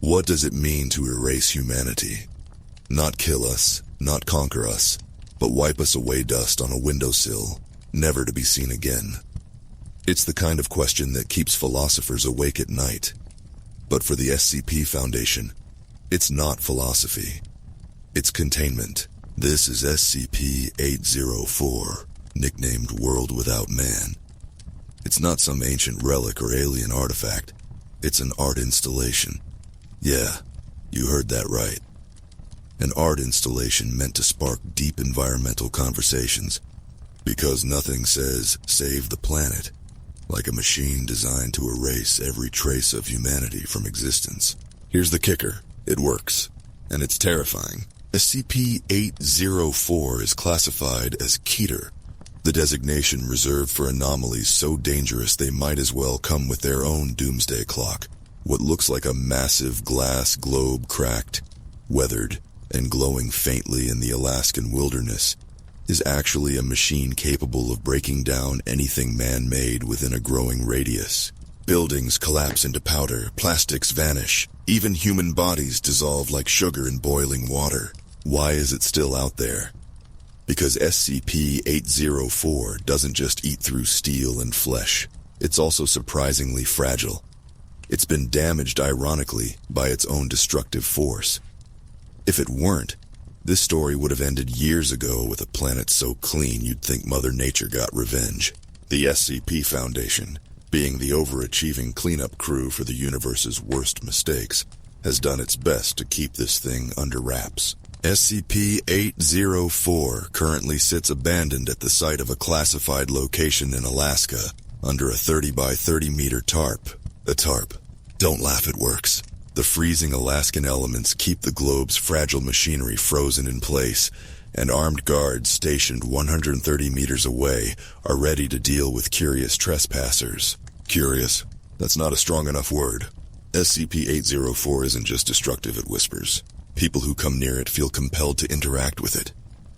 What does it mean to erase humanity? Not kill us, not conquer us, but wipe us away dust on a windowsill, never to be seen again. It's the kind of question that keeps philosophers awake at night. But for the SCP Foundation, it's not philosophy. It's containment. This is SCP-804, nicknamed World Without Man. It's not some ancient relic or alien artifact. It's an art installation. Yeah, you heard that right. An art installation meant to spark deep environmental conversations, because nothing says save the planet like a machine designed to erase every trace of humanity from existence. Here's the kicker. It works, and it's terrifying. SCP-804 is classified as Keter, the designation reserved for anomalies so dangerous they might as well come with their own doomsday clock. What looks like a massive glass globe cracked, weathered, and glowing faintly in the Alaskan wilderness is actually a machine capable of breaking down anything man-made within a growing radius. Buildings collapse into powder, plastics vanish, even human bodies dissolve like sugar in boiling water. Why is it still out there? Because SCP-804 doesn't just eat through steel and flesh. It's also surprisingly fragile. It's been damaged, ironically, by its own destructive force. If it weren't, this story would have ended years ago with a planet so clean you'd think Mother Nature got revenge. The SCP Foundation, being the overachieving cleanup crew for the universe's worst mistakes, has done its best to keep this thing under wraps. SCP-804 currently sits abandoned at the site of a classified location in Alaska under a 30 by 30 meter tarp. A tarp. Don't laugh, it works. The freezing Alaskan elements keep the globe's fragile machinery frozen in place, and armed guards stationed 130 meters away are ready to deal with curious trespassers. Curious? That's not a strong enough word. SCP-804 isn't just destructive, it whispers. People who come near it feel compelled to interact with it,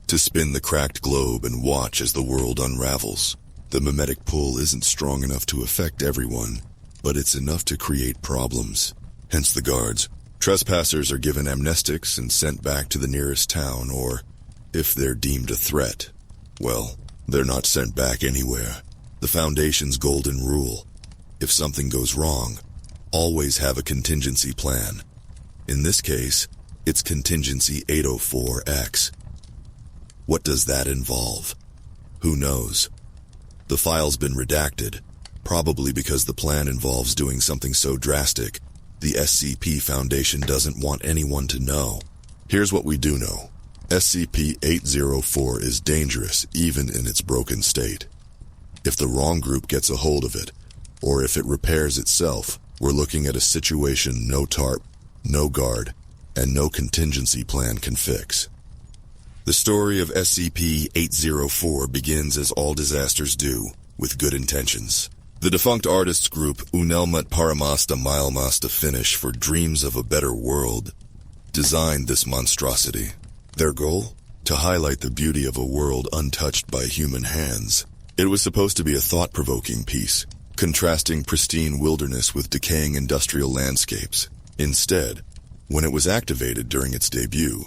to spin the cracked globe and watch as the world unravels. The mimetic pull isn't strong enough to affect everyone, but it's enough to create problems. Hence the guards. Trespassers are given amnestics and sent back to the nearest town, or, if they're deemed a threat, well, they're not sent back anywhere. The Foundation's golden rule: if something goes wrong, always have a contingency plan. In this case, it's Contingency 804X. What does that involve? Who knows? The file's been redacted, probably because the plan involves doing something so drastic the SCP Foundation doesn't want anyone to know. Here's what we do know. SCP-804 is dangerous even in its broken state. If the wrong group gets a hold of it, or if it repairs itself, we're looking at a situation no tarp, no guard, and no contingency plan can fix. The story of SCP-804 begins as all disasters do, with good intentions. The defunct artists group Unelmat Paramasta Milmasta Finish for Dreams of a Better World designed this monstrosity. Their goal? To highlight the beauty of a world untouched by human hands. It was supposed to be a thought-provoking piece, contrasting pristine wilderness with decaying industrial landscapes. Instead, when it was activated during its debut,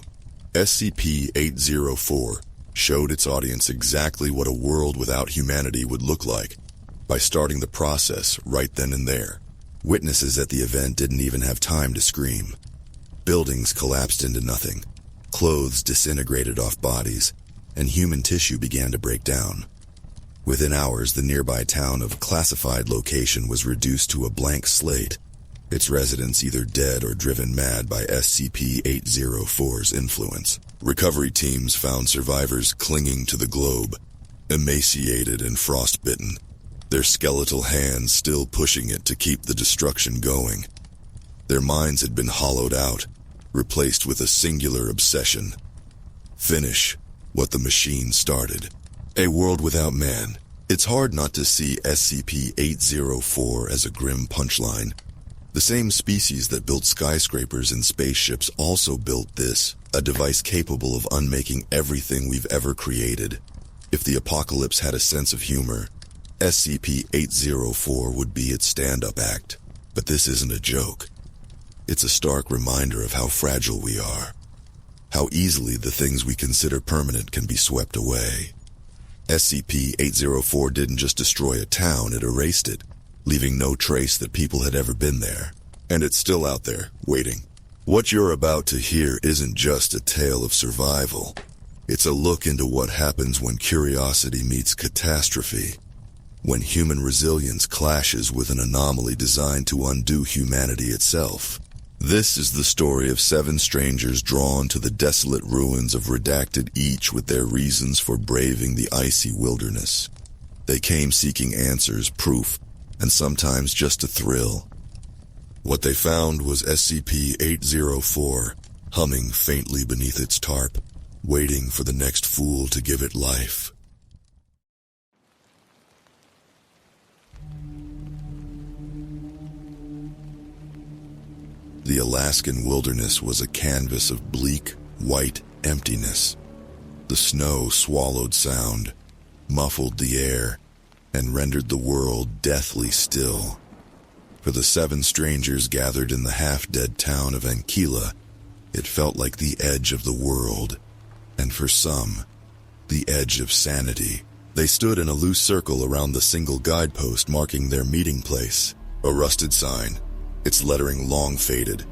SCP-804 showed its audience exactly what a world without humanity would look like, by starting the process right then and there. Witnesses at the event didn't even have time to scream. Buildings collapsed into nothing, clothes disintegrated off bodies, and human tissue began to break down. Within hours, the nearby town of a classified location was reduced to a blank slate, its residents either dead or driven mad by SCP-804's influence. Recovery teams found survivors clinging to the globe, emaciated and frostbitten, their skeletal hands still pushing it to keep the destruction going. Their minds had been hollowed out, replaced with a singular obsession: finish what the machine started. A world without man. It's hard not to see SCP-804 as a grim punchline. The same species that built skyscrapers and spaceships also built this, a device capable of unmaking everything we've ever created. If the apocalypse had a sense of humor, SCP-804 would be its stand-up act. But this isn't a joke. It's a stark reminder of how fragile we are, how easily the things we consider permanent can be swept away. SCP-804 didn't just destroy a town, it erased it, leaving no trace that people had ever been there. And it's still out there, waiting. What you're about to hear isn't just a tale of survival. It's a look into what happens when curiosity meets catastrophe, when human resilience clashes with an anomaly designed to undo humanity itself. This is the story of 7 strangers drawn to the desolate ruins of Redacted, each with their reasons for braving the icy wilderness. They came seeking answers, proof, and sometimes just a thrill. What they found was SCP-804, humming faintly beneath its tarp, waiting for the next fool to give it life. The Alaskan wilderness was a canvas of bleak, white emptiness. The snow swallowed sound, muffled the air, and rendered the world deathly still. For the 7 strangers gathered in the half-dead town of Ankila, it felt like the edge of the world, and for some, the edge of sanity. They stood in a loose circle around the single guidepost marking their meeting place, a rusted sign, its lettering long faded,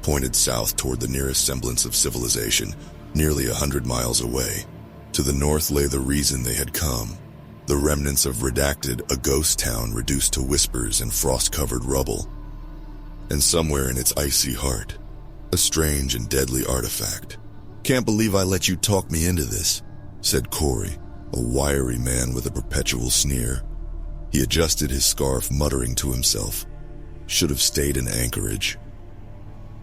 pointed south toward the nearest semblance of civilization, nearly 100 miles away. To the north lay the reason they had come. The remnants of Redacted, a ghost town reduced to whispers and frost-covered rubble. And somewhere in its icy heart, a strange and deadly artifact. "Can't believe I let you talk me into this," said Corey, a wiry man with a perpetual sneer. He adjusted his scarf, muttering to himself, "Should have stayed in Anchorage."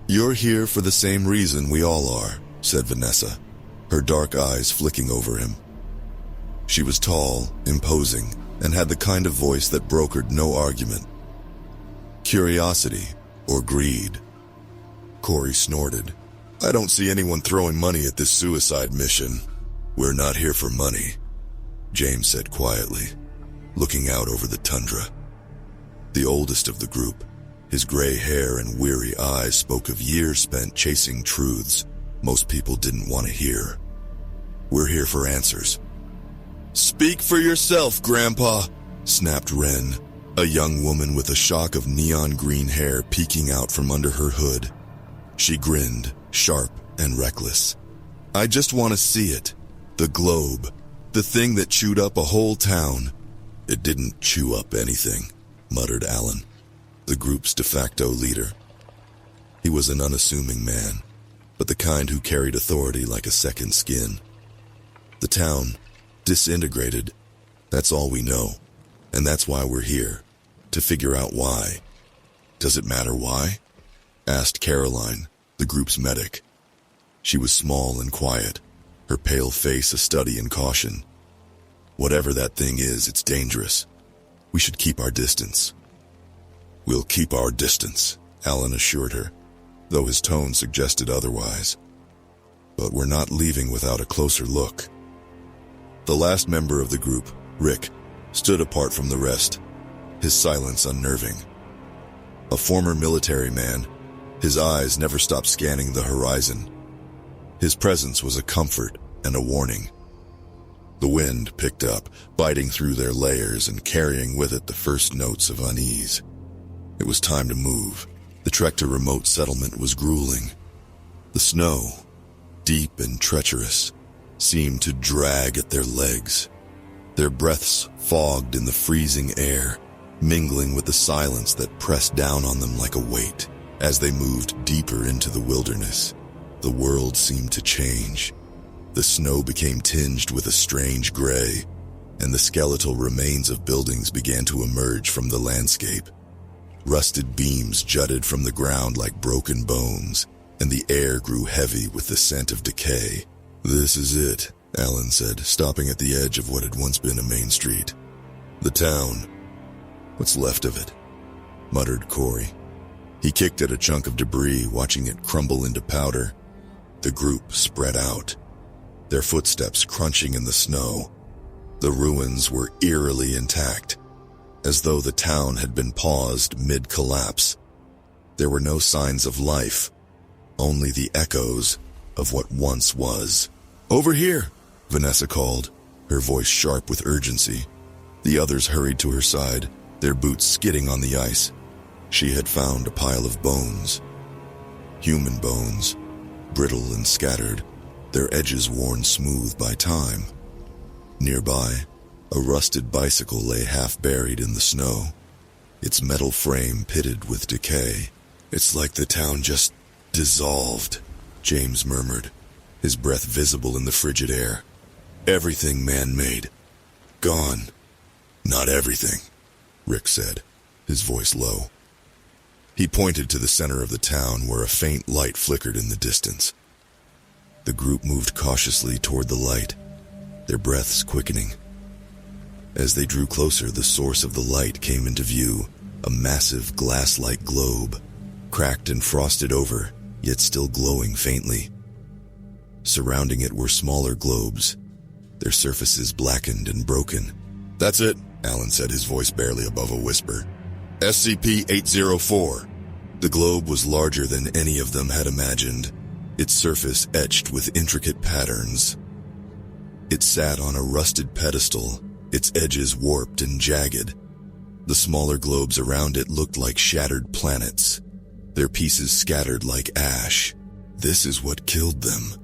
"You're here for the same reason we all are," said Vanessa, her dark eyes flicking over him. She was tall, imposing, and had the kind of voice that brokered no argument. "Curiosity, or greed?" Corey snorted. "I don't see anyone throwing money at this suicide mission." "We're not here for money," James said quietly, looking out over the tundra. The oldest of the group, his gray hair and weary eyes spoke of years spent chasing truths most people didn't want to hear. "We're here for answers." "Speak for yourself, Grandpa," snapped Wren, a young woman with a shock of neon green hair peeking out from under her hood. She grinned, sharp and reckless. "I just want to see it. The globe. The thing that chewed up a whole town." "It didn't chew up anything," muttered Alan, the group's de facto leader. He was an unassuming man, but the kind who carried authority like a second skin. "The town disintegrated. That's all we know. And that's why we're here. To figure out why." "Does it matter why?" asked Caroline, the group's medic. She was small and quiet, her pale face a study in caution. "Whatever that thing is, it's dangerous. We should keep our distance." "We'll keep our distance," Alan assured her, though his tone suggested otherwise. "But we're not leaving without a closer look." The last member of the group, Rick, stood apart from the rest, his silence unnerving. A former military man, his eyes never stopped scanning the horizon. His presence was a comfort and a warning. The wind picked up, biting through their layers and carrying with it the first notes of unease. It was time to move. The trek to remote settlement was grueling. The snow, deep and treacherous, seemed to drag at their legs. Their breaths fogged in the freezing air, mingling with the silence that pressed down on them like a weight. As they moved deeper into the wilderness, the world seemed to change. The snow became tinged with a strange gray, and the skeletal remains of buildings began to emerge from the landscape. Rusted beams jutted from the ground like broken bones, and the air grew heavy with the scent of decay. "This is it," Alan said, stopping at the edge of what had once been a main street. "The town. What's left of it," muttered Corey. He kicked at a chunk of debris, watching it crumble into powder. The group spread out, their footsteps crunching in the snow. The ruins were eerily intact, as though the town had been paused mid-collapse. There were no signs of life, only the echoes of what once was. "Over here," Vanessa called, her voice sharp with urgency. The others hurried to her side, their boots skidding on the ice. She had found a pile of bones. Human bones, brittle and scattered, their edges worn smooth by time. Nearby, a rusted bicycle lay half buried in the snow, its metal frame pitted with decay. "It's like the town just dissolved," James murmured, his breath visible in the frigid air. "Everything man-made. Gone." "Not everything," Rick said, his voice low. He pointed to the center of the town where a faint light flickered in the distance. The group moved cautiously toward the light, their breaths quickening. As they drew closer, the source of the light came into view, a massive glass-like globe, cracked and frosted over, yet still glowing faintly. Surrounding it were smaller globes, their surfaces blackened and broken. "That's it," Alan said, his voice barely above a whisper. "SCP-804. The globe was larger than any of them had imagined, its surface etched with intricate patterns. It sat on a rusted pedestal, its edges warped and jagged. The smaller globes around it looked like shattered planets, their pieces scattered like ash. "This is what killed them,"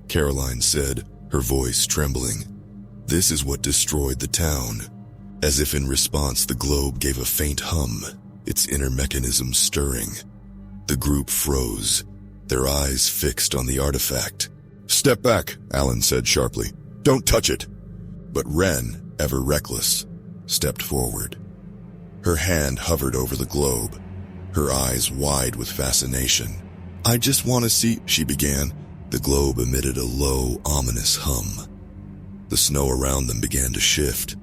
Caroline said, her voice trembling. "This is what destroyed the town." As if in response, the globe gave a faint hum, its inner mechanism stirring. The group froze, their eyes fixed on the artifact. "Step back," Alan said sharply. "Don't touch it." But Wren, ever reckless, stepped forward. Her hand hovered over the globe, her eyes wide with fascination. "I just want to see," she began. The globe emitted a low, ominous hum. The snow around them began to shift,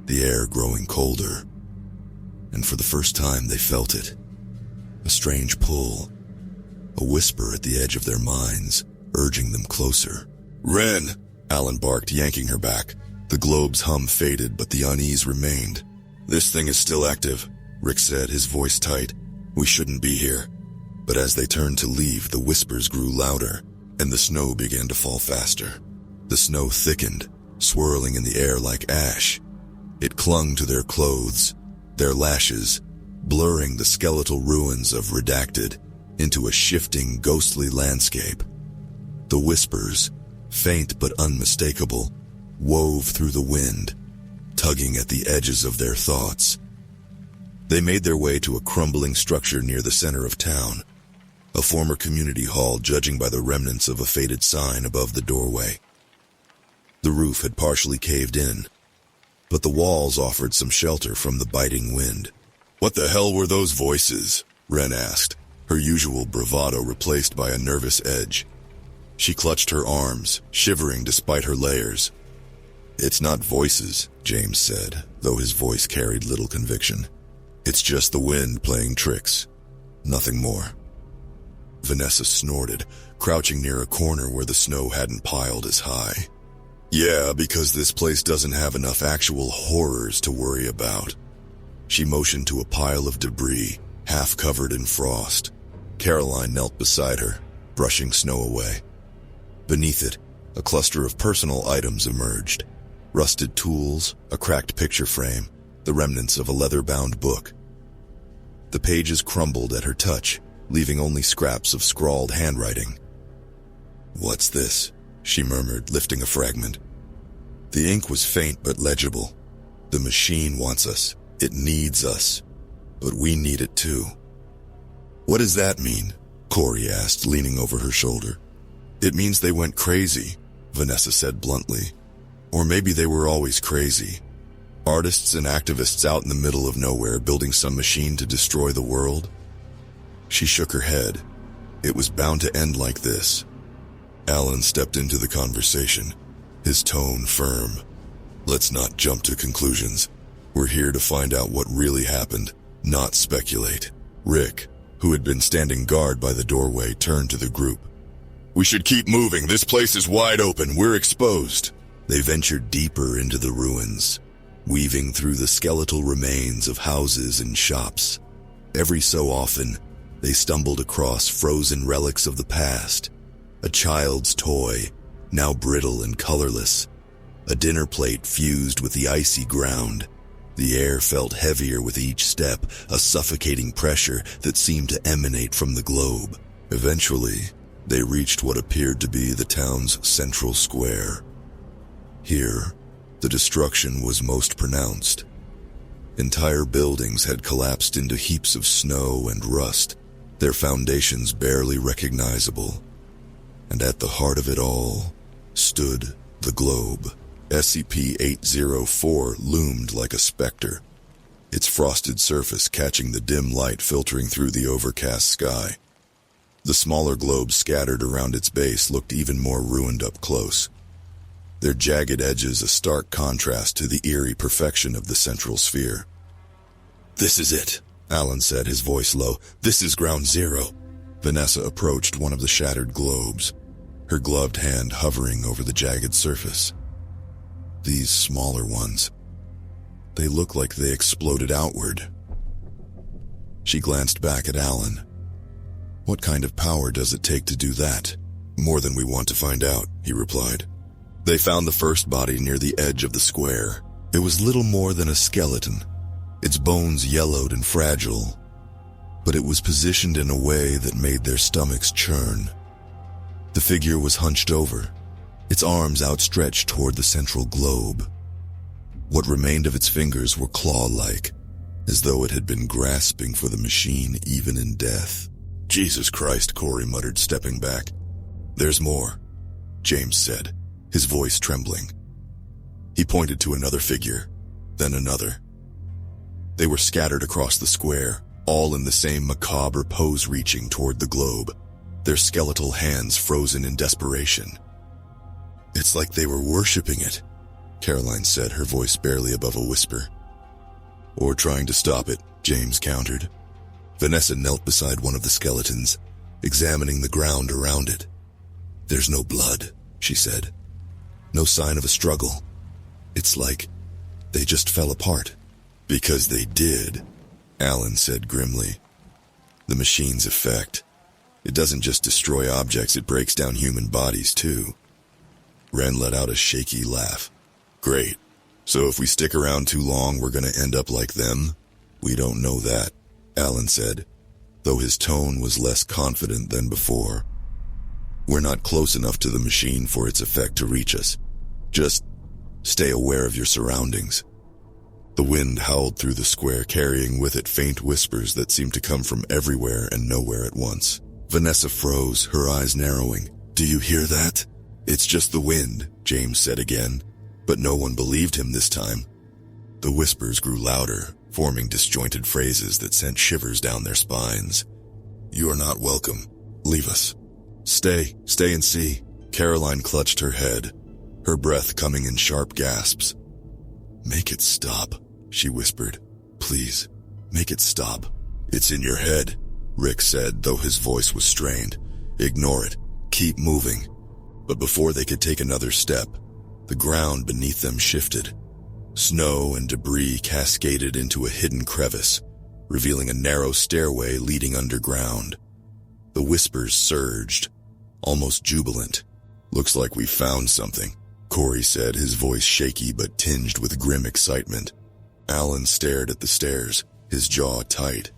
the air growing colder. And for the first time they felt it. A strange pull, a whisper at the edge of their minds, urging them closer. "Wren!" Alan barked, yanking her back. The globe's hum faded, but the unease remained. "This thing is still active," Rick said, his voice tight. "We shouldn't be here." But as they turned to leave, the whispers grew louder, and the snow began to fall faster. The snow thickened, swirling in the air like ash. It clung to their clothes, their lashes, blurring the skeletal ruins of REDACTED into a shifting, ghostly landscape. The whispers, faint but unmistakable, wove through the wind, tugging at the edges of their thoughts. They made their way to a crumbling structure near the center of town, a former community hall, judging by the remnants of a faded sign above the doorway. The roof had partially caved in, but the walls offered some shelter from the biting wind. "What the hell were those voices?" Wren asked, her usual bravado replaced by a nervous edge. She clutched her arms, shivering despite her layers. "It's not voices," James said, though his voice carried little conviction. "It's just the wind playing tricks. Nothing more." Vanessa snorted, crouching near a corner where the snow hadn't piled as high. "Yeah, because this place doesn't have enough actual horrors to worry about." She motioned to a pile of debris, half covered in frost. Caroline knelt beside her, brushing snow away. Beneath it, a cluster of personal items emerged. Rusted tools, a cracked picture frame, the remnants of a leather-bound book. The pages crumbled at her touch, leaving only scraps of scrawled handwriting. "What's this?" she murmured, lifting a fragment. The ink was faint but legible. "The machine wants us. It needs us. But we need it too." "What does that mean?" Corey asked, leaning over her shoulder. "It means they went crazy," Vanessa said bluntly. "Or maybe they were always crazy. Artists and activists out in the middle of nowhere building some machine to destroy the world." She shook her head. It was bound to end like this. Alan stepped into the conversation, his tone firm. "Let's not jump to conclusions. We're here to find out what really happened, not speculate." Rick, who had been standing guard by the doorway, turned to the group. "We should keep moving. This place is wide open. We're exposed." They ventured deeper into the ruins, weaving through the skeletal remains of houses and shops. Every so often, They stumbled across frozen relics of the past, a child's toy, now brittle and colorless, a dinner plate fused with the icy ground. The air felt heavier with each step, a suffocating pressure that seemed to emanate from the globe. Eventually, they reached what appeared to be the town's central square. Here, the destruction was most pronounced. Entire buildings had collapsed into heaps of snow and rust, their foundations barely recognizable. And at the heart of it all stood the globe. SCP-804 loomed like a specter, its frosted surface catching the dim light filtering through the overcast sky. The smaller globes scattered around its base looked even more ruined up close, their jagged edges a stark contrast to the eerie perfection of the central sphere. "This is it," Alan said, his voice low. "This is Ground Zero." Vanessa approached one of the shattered globes, her gloved hand hovering over the jagged surface. These smaller ones, they look like they exploded outward. She glanced back at Alan. "What kind of power does it take to do that?" "More than we want to find out," he replied. They found the first body near the edge of the square. It was little more than a skeleton, its bones yellowed and fragile, but it was positioned in a way that made their stomachs churn. The figure was hunched over, its arms outstretched toward the central globe. What remained of its fingers were claw-like, as though it had been grasping for the machine even in death. "Jesus Christ," Corey muttered, stepping back. "There's more," James said, his voice trembling. He pointed to another figure, then another. They were scattered across the square, all in the same macabre pose reaching toward the globe, their skeletal hands frozen in desperation. "It's like they were worshipping it," Caroline said, her voice barely above a whisper. "Or trying to stop it," James countered. Vanessa knelt beside one of the skeletons, examining the ground around it. "There's no blood," she said. "No sign of a struggle. It's like they just fell apart." "Because they did," Alan said grimly. "The machine's effect. It doesn't just destroy objects, it breaks down human bodies too." Ren let out a shaky laugh. "Great. So if we stick around too long, we're gonna end up like them?" "We don't know that," Alan said, though his tone was less confident than before. "We're not close enough to the machine for its effect to reach us. Just stay aware of your surroundings." The wind howled through the square, carrying with it faint whispers that seemed to come from everywhere and nowhere at once. Vanessa froze, her eyes narrowing. "Do you hear that?" "It's just the wind," James said again, but no one believed him this time. The whispers grew louder, forming disjointed phrases that sent shivers down their spines. "You are not welcome. Leave us. Stay and see." Caroline clutched her head, her breath coming in sharp gasps. "Make it stop," she whispered. "Please, make it stop." "It's in your head," Rick said, though his voice was strained. "Ignore it. Keep moving." But before they could take another step, the ground beneath them shifted. Snow and debris cascaded into a hidden crevice, revealing a narrow stairway leading underground. The whispers surged, almost jubilant. "Looks like we found something," Corey said, his voice shaky but tinged with grim excitement. Alan stared at the stairs, his jaw tight.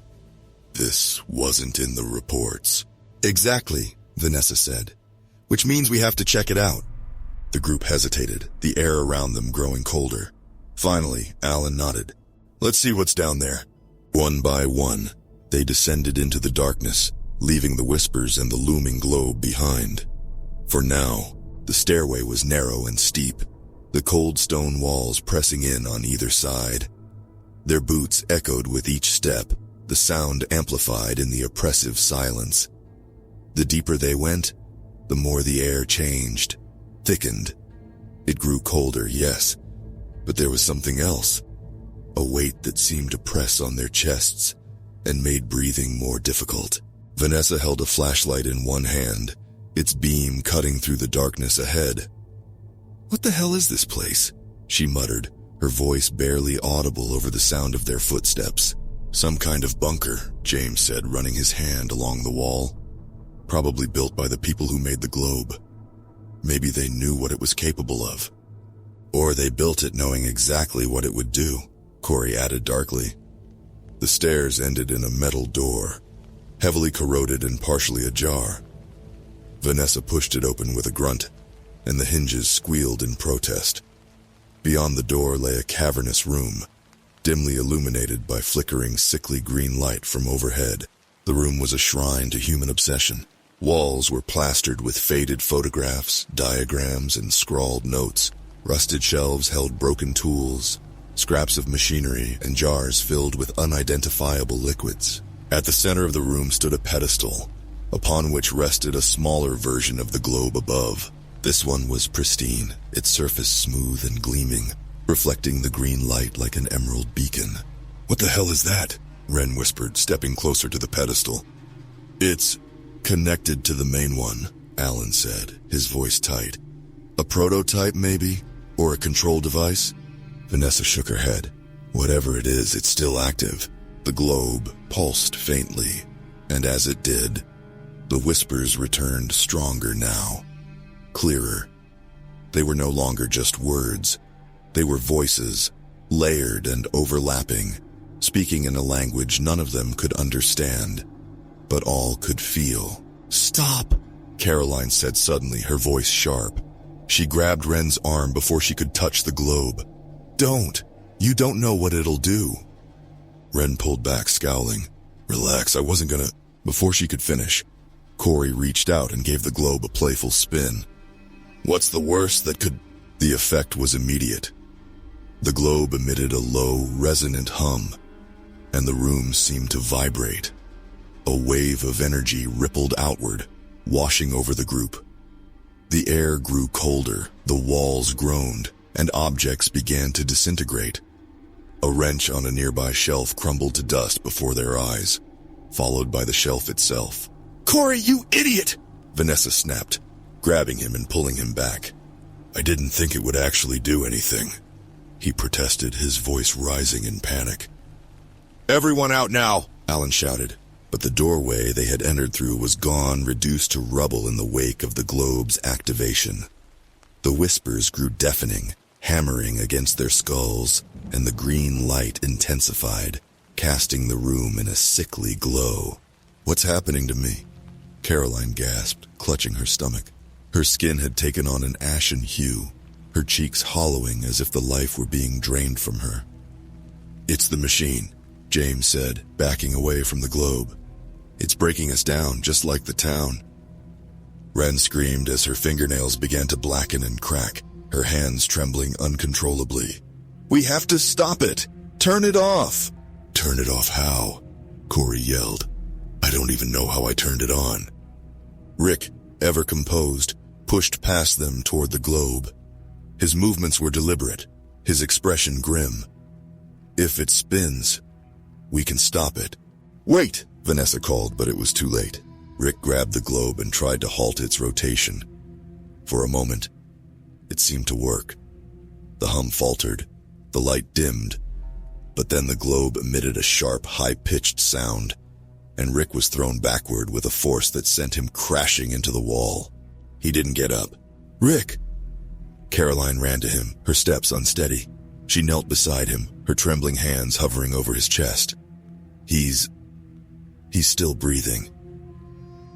"This wasn't in the reports." "Exactly," Vanessa said. "Which means we have to check it out." The group hesitated, the air around them growing colder. Finally, Alan nodded. "Let's see what's down there." One by one, they descended into the darkness, leaving the whispers and the looming globe behind. For now, the stairway was narrow and steep, the cold stone walls pressing in on either side. Their boots echoed with each step, the sound amplified in the oppressive silence. The deeper they went, the more the air changed, thickened. It grew colder, yes, but there was something else, a weight that seemed to press on their chests and made breathing more difficult. Vanessa held a flashlight in one hand, its beam cutting through the darkness ahead. "What the hell is this place?" she muttered, her voice barely audible over the sound of their footsteps. Some kind of bunker, James said, running his hand along the wall. Probably built by the people who made the globe. Maybe they knew what it was capable of. Or they built it knowing exactly what it would do, Corey added darkly. The stairs ended in a metal door, heavily corroded and partially ajar. Vanessa pushed it open with a grunt, and the hinges squealed in protest. Beyond the door lay a cavernous room, dimly illuminated by flickering, sickly green light from overhead. The room was a shrine to human obsession. Walls were plastered with faded photographs, diagrams, and scrawled notes. Rusted shelves held broken tools, scraps of machinery, and jars filled with unidentifiable liquids. At the center of the room stood a pedestal, upon which rested a smaller version of the globe above. This one was pristine, its surface smooth and gleaming, reflecting the green light like an emerald beacon. "What the hell is that?" Ren whispered, stepping closer to the pedestal. "It's connected to the main one," Alan said, his voice tight. "A prototype, maybe? Or a control device?" Vanessa shook her head. "Whatever it is, it's still active." The globe pulsed faintly, and as it did, the whispers returned stronger now, clearer. They were no longer just words. They were voices, layered and overlapping, speaking in a language none of them could understand, but all could feel. "Stop," Caroline said suddenly, her voice sharp. She grabbed Ren's arm before she could touch the globe. "Don't. You don't know what it'll do." Ren pulled back, scowling. "Relax, I wasn't gonna—" Before she could finish, Corey reached out and gave the globe a playful spin. "What's the worst that could—" The effect was immediate. The globe emitted a low, resonant hum, and the room seemed to vibrate. A wave of energy rippled outward, washing over the group. The air grew colder, the walls groaned, and objects began to disintegrate. A wrench on a nearby shelf crumbled to dust before their eyes, followed by the shelf itself. "Corey, you idiot!" Vanessa snapped, grabbing him and pulling him back. "I didn't think it would actually do anything," he protested, his voice rising in panic. "Everyone out now!" Alan shouted, but the doorway they had entered through was gone, reduced to rubble in the wake of the globe's activation. The whispers grew deafening, hammering against their skulls, and the green light intensified, casting the room in a sickly glow. "What's happening to me?" Caroline gasped, clutching her stomach. Her skin had taken on an ashen hue, her cheeks hollowing as if the life were being drained from her. "It's the machine," James said, backing away from the globe. "It's breaking us down, just like the town." Ren screamed as her fingernails began to blacken and crack, her hands trembling uncontrollably. "We have to stop it! Turn it off!" "Turn it off how?" Corey yelled. "I don't even know how I turned it on." Rick, ever composed, pushed past them toward the globe. His movements were deliberate, his expression grim. "If it spins, we can stop it." "Wait!" Vanessa called, but it was too late. Rick grabbed the globe and tried to halt its rotation. For a moment, it seemed to work. The hum faltered, the light dimmed, but then the globe emitted a sharp, high-pitched sound, and Rick was thrown backward with a force that sent him crashing into the wall. He didn't get up. "Rick!" Caroline ran to him, her steps unsteady. She knelt beside him, her trembling hands hovering over his chest. He's still breathing."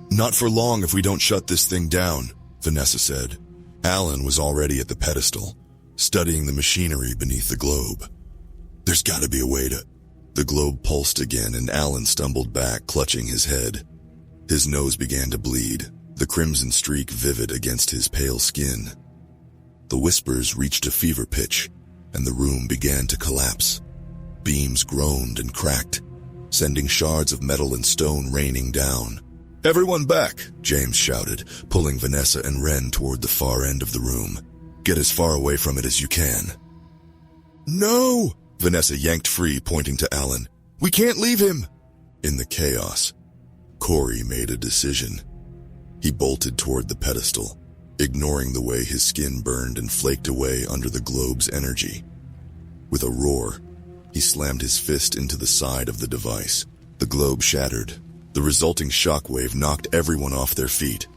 "Not for long if we don't shut this thing down," Vanessa said. Alan was already at the pedestal, studying the machinery beneath the globe. "There's gotta be a way to—" The globe pulsed again, and Alan stumbled back, clutching his head. His nose began to bleed, the crimson streak vivid against his pale skin. The whispers reached a fever pitch, and the room began to collapse. Beams groaned and cracked, sending shards of metal and stone raining down. "Everyone back!" James shouted, pulling Vanessa and Ren toward the far end of the room. "Get as far away from it as you can." "No!" Vanessa yanked free, pointing to Alan. "We can't leave him!" In the chaos, Corey made a decision. He bolted toward the pedestal, ignoring the way his skin burned and flaked away under the globe's energy. With a roar, he He slammed his fist into the side of the device. The globe shattered. The resulting shockwave knocked everyone off their feet.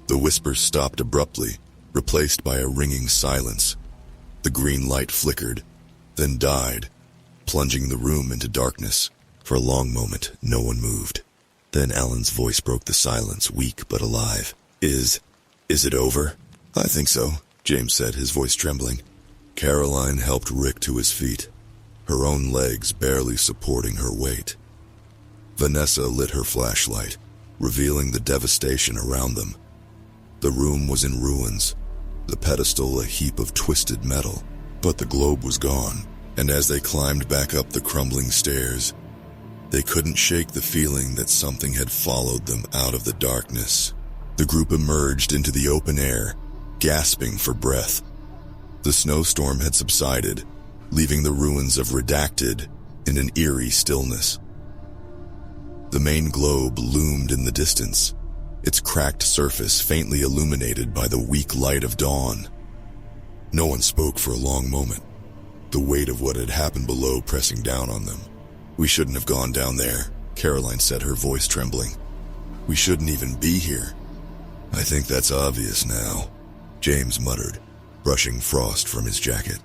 The whispers stopped abruptly, replaced by a ringing silence. The green light flickered, then died, plunging the room into darkness. For a long moment, no one moved. Then Alan's voice broke the silence, weak but alive. Is it over? I think so, James said, his voice trembling. Caroline helped Rick to his feet, her own legs barely supporting her weight. Vanessa lit her flashlight, revealing the devastation around them. The room was in ruins, the pedestal a heap of twisted metal, but the globe was gone, and as they climbed back up the crumbling stairs, they couldn't shake the feeling that something had followed them out of the darkness. The group emerged into the open air, gasping for breath. The snowstorm had subsided, leaving the ruins of Redacted in an eerie stillness. The main globe loomed in the distance, its cracked surface faintly illuminated by the weak light of dawn. No one spoke for a long moment, the weight of what had happened below pressing down on them. We shouldn't have gone down there, Caroline said, her voice trembling. We shouldn't even be here. I think that's obvious now, James muttered, brushing frost from his jacket.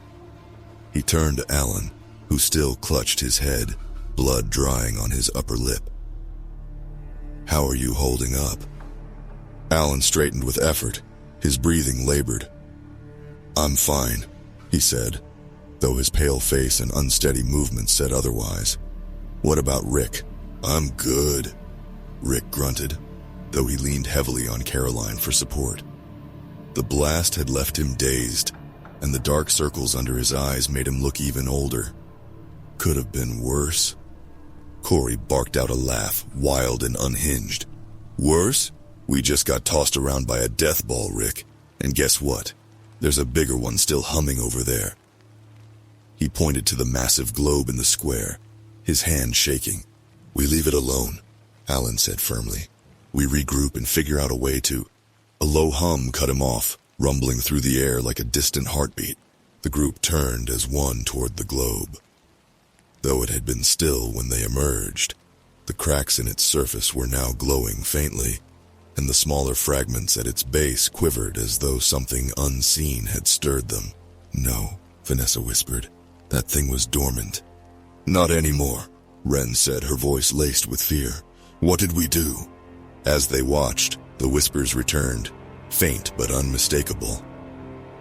He turned to Alan, who still clutched his head, blood drying on his upper lip. How are you holding up? Alan straightened with effort, his breathing labored. I'm fine, he said, though his pale face and unsteady movements said otherwise. What about Rick? I'm good, Rick grunted, though he leaned heavily on Caroline for support. The blast had left him dazed, and the dark circles under his eyes made him look even older. Could have been worse. Corey barked out a laugh, wild and unhinged. Worse? We just got tossed around by a death ball, Rick. And guess what? There's a bigger one still humming over there. He pointed to the massive globe in the square, his hand shaking. We leave it alone, Alan said firmly. We regroup and figure out a way to... A low hum cut him off, rumbling through the air like a distant heartbeat. The group turned as one toward the globe. Though it had been still when they emerged, the cracks in its surface were now glowing faintly, and the smaller fragments at its base quivered as though something unseen had stirred them. No, Vanessa whispered. That thing was dormant. Not anymore, Wren said, her voice laced with fear. What did we do? As they watched, the whispers returned, faint but unmistakable.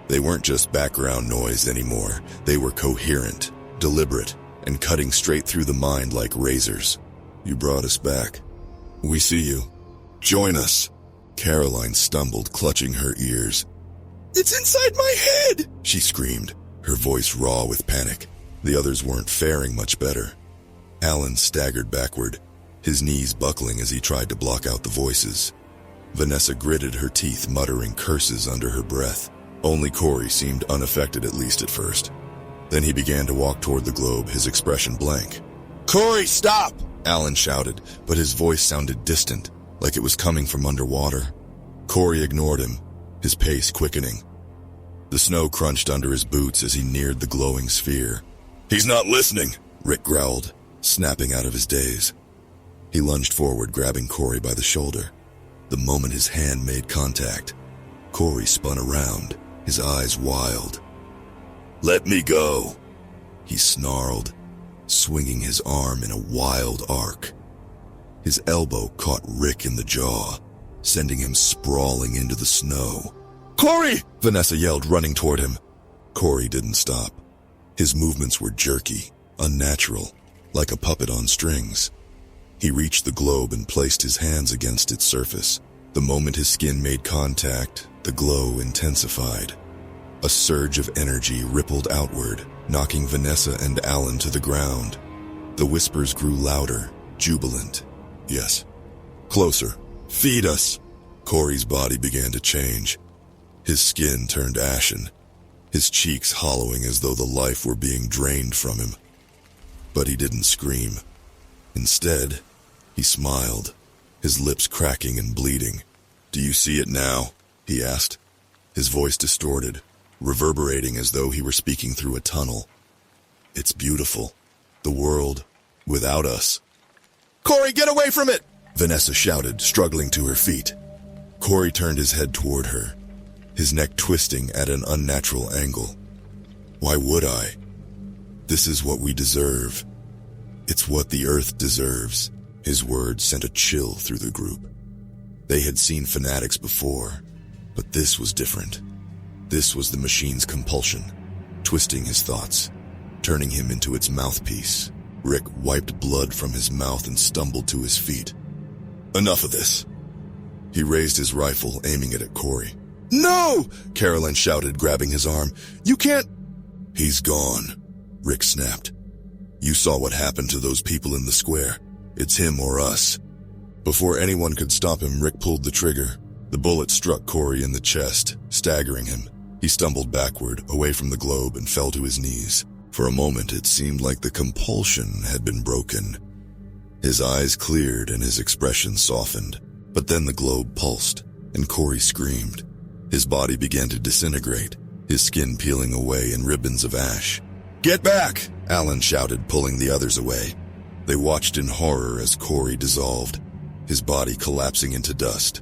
They weren't just background noise anymore. They were coherent, deliberate, and cutting straight through the mind like razors. You brought us back. We see you. Join us. Caroline stumbled, clutching her ears. It's inside my head, she screamed, her voice raw with panic. The others weren't faring much better. Alan staggered backward, his knees buckling as he tried to block out the voices. Vanessa gritted her teeth, muttering curses under her breath. Only Corey seemed unaffected, at least at first. Then he began to walk toward the globe, his expression blank. Corey, stop! Alan shouted, but his voice sounded distant, like it was coming from underwater. Corey ignored him, his pace quickening. The snow crunched under his boots as he neared the glowing sphere. He's not listening, Rick growled, snapping out of his daze. He lunged forward, grabbing Corey by the shoulder. The moment his hand made contact, Corey spun around, his eyes wild. Let me go, he snarled, swinging his arm in a wild arc. His elbow caught Rick in the jaw, sending him sprawling into the snow. Corey! Vanessa yelled, running toward him. Corey didn't stop. His movements were jerky, unnatural, like a puppet on strings. He reached the globe and placed his hands against its surface. The moment his skin made contact, the glow intensified. A surge of energy rippled outward, knocking Vanessa and Alan to the ground. The whispers grew louder, jubilant. Yes. Closer. Feed us. Corey's body began to change. His skin turned ashen, his cheeks hollowing as though the life were being drained from him. But he didn't scream. Instead, he smiled, his lips cracking and bleeding. Do you see it now? He asked, his voice distorted, reverberating as though he were speaking through a tunnel. It's beautiful. The world without us. "Corey, get away from it!" Vanessa shouted, struggling to her feet. Corey turned his head toward her, his neck twisting at an unnatural angle. "Why would I? This is what we deserve. It's what the Earth deserves." His words sent a chill through the group. They had seen fanatics before, but this was different. This was the machine's compulsion, twisting his thoughts, turning him into its mouthpiece. Rick wiped blood from his mouth and stumbled to his feet. "Enough of this." He raised his rifle, aiming it at Corey. "No!" Caroline shouted, grabbing his arm. "You can't—" "He's gone," Rick snapped. "You saw what happened to those people in the square. It's him or us." Before anyone could stop him, Rick pulled the trigger. The bullet struck Corey in the chest, staggering him. He stumbled backward, away from the globe, and fell to his knees. For a moment, it seemed like the compulsion had been broken. His eyes cleared and his expression softened. But then the globe pulsed, and Corey screamed. His body began to disintegrate, his skin peeling away in ribbons of ash. "Get back!" Alan shouted, pulling the others away. They watched in horror as Corey dissolved, his body collapsing into dust.